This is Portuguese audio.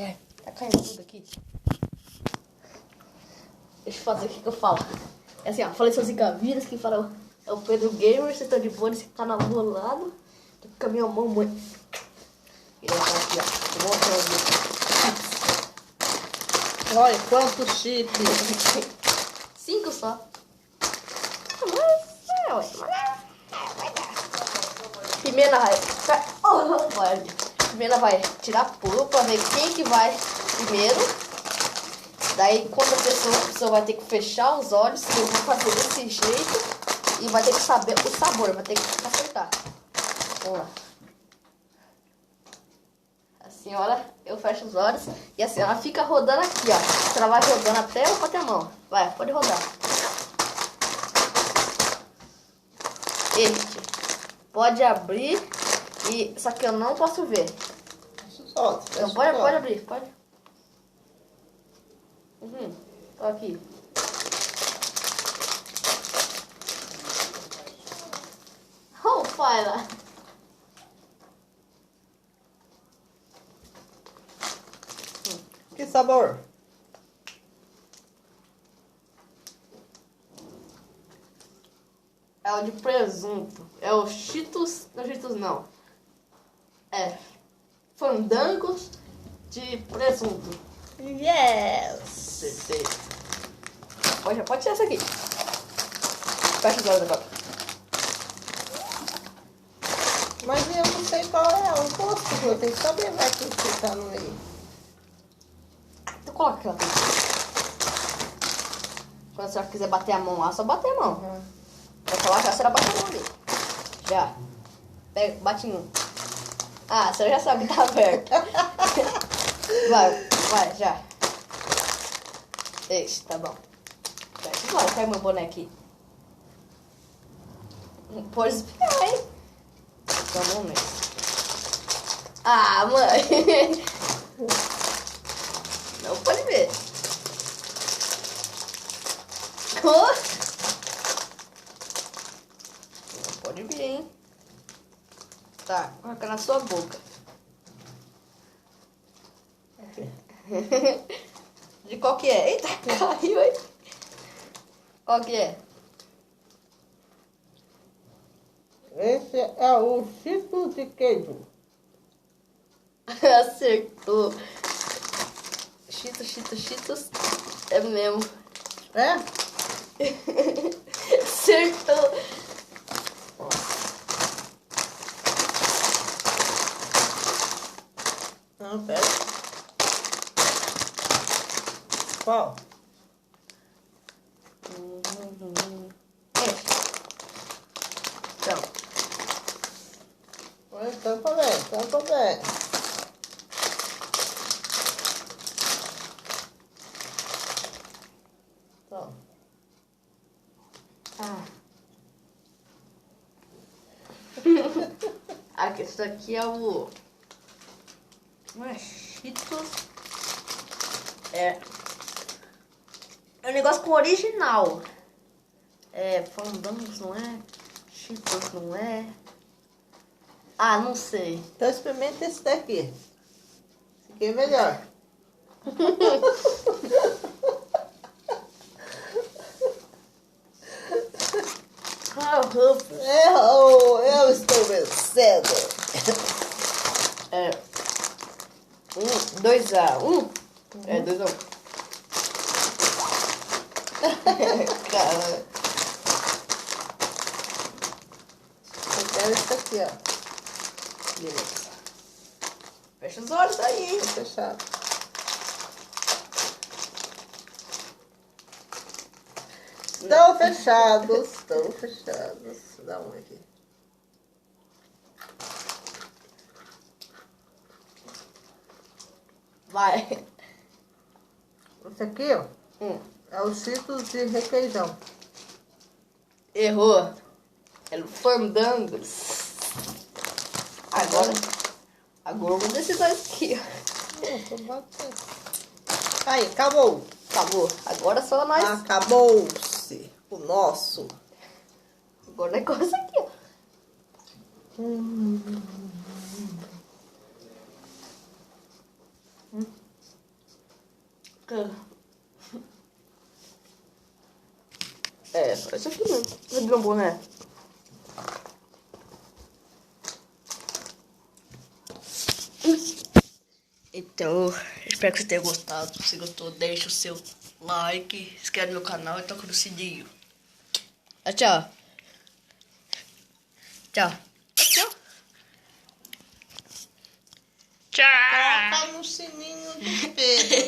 ai, tá caindo tudo aqui. Deixa eu fazer o que eu falo. É assim, ó, falei sozinho com a Vidas, quem fala é o Pedro Gamer, vocês estão de boa nesse canal do lado. Tô com a minha mamãe. E aí, aqui, ó. Eu vou mostrar os Olha quantos chips. 5 só. Pimenta vai tirar puro pra ver quem que vai primeiro. Daí quando a pessoa vai ter que fechar os olhos, eu vou fazer desse jeito e vai ter que saber o sabor, vai ter que acertar. Vamos lá. A senhora, eu fecho os olhos e a senhora fica rodando aqui, ó. Ela vai rodando até eu bater a mão. Vai, pode rodar. Este pode abrir e só que eu não posso ver. Então pode abrir, pode. Tô aqui. Oh, fala. Que sabor? É o de presunto. É o Cheetos. Não, Cheetos não. É Fandangos de presunto. Yes! Acertei. Pode ser essa aqui. Fecha os olhos agora. Mas eu não sei qual é o gosto, eu tenho que saber vai que tá no meio. Então coloca aquela aqui. Quando a senhora quiser bater a mão lá, só bater a mão. Vai colocar, a senhora bate a mão ali. Já. Pega, bate em um. Ah, a senhora já sabe que tá aberto. Vai, já. Esse, tá bom. Fecha os olhos, pega meu boné aqui. Pode espiar, hein? Então vamos ver. Ah, mãe. Não pode ver. Oh. Não pode ver, hein? Tá, coloca na sua boca. De qual que é? Eita, caiu, hein? Qual que é? Esse é o Cheetos de queijo. Acertou. Cheetos. É mesmo. É? Acertou. Não, pera. Qual? Então. Tampa bem, tampa bem. Então. Aqui, esse daqui é o... Não é Cheetos. É um negócio com original. É Fandangos, não é? Cheetos, não é? Ah, não sei. Então experimenta esse daqui. Esse aqui é melhor. Eu estou vencendo. É 2-1. É 2-1. Cara. Eu quero esse aqui, ó. Beleza. Fecha os olhos aí. Tá fechado. Estão fechados. Estão fechados. Dá um aqui. Vai. Esse aqui, ó. É o Cheetos de requeijão. Errou. É o Fandangos. Agora eu vou descer dois aqui. Aí, acabou. Acabou. Agora só nós. Acabou-se o nosso. Agora o negócio aqui, ó. É, só isso aqui mesmo. Você viu um boné? Então, espero que você tenha gostado. Se gostou, deixa o seu like, se inscreve no meu canal e toca no sininho. Tchau. Tchau. Tchau. Toca no sininho do Pedro.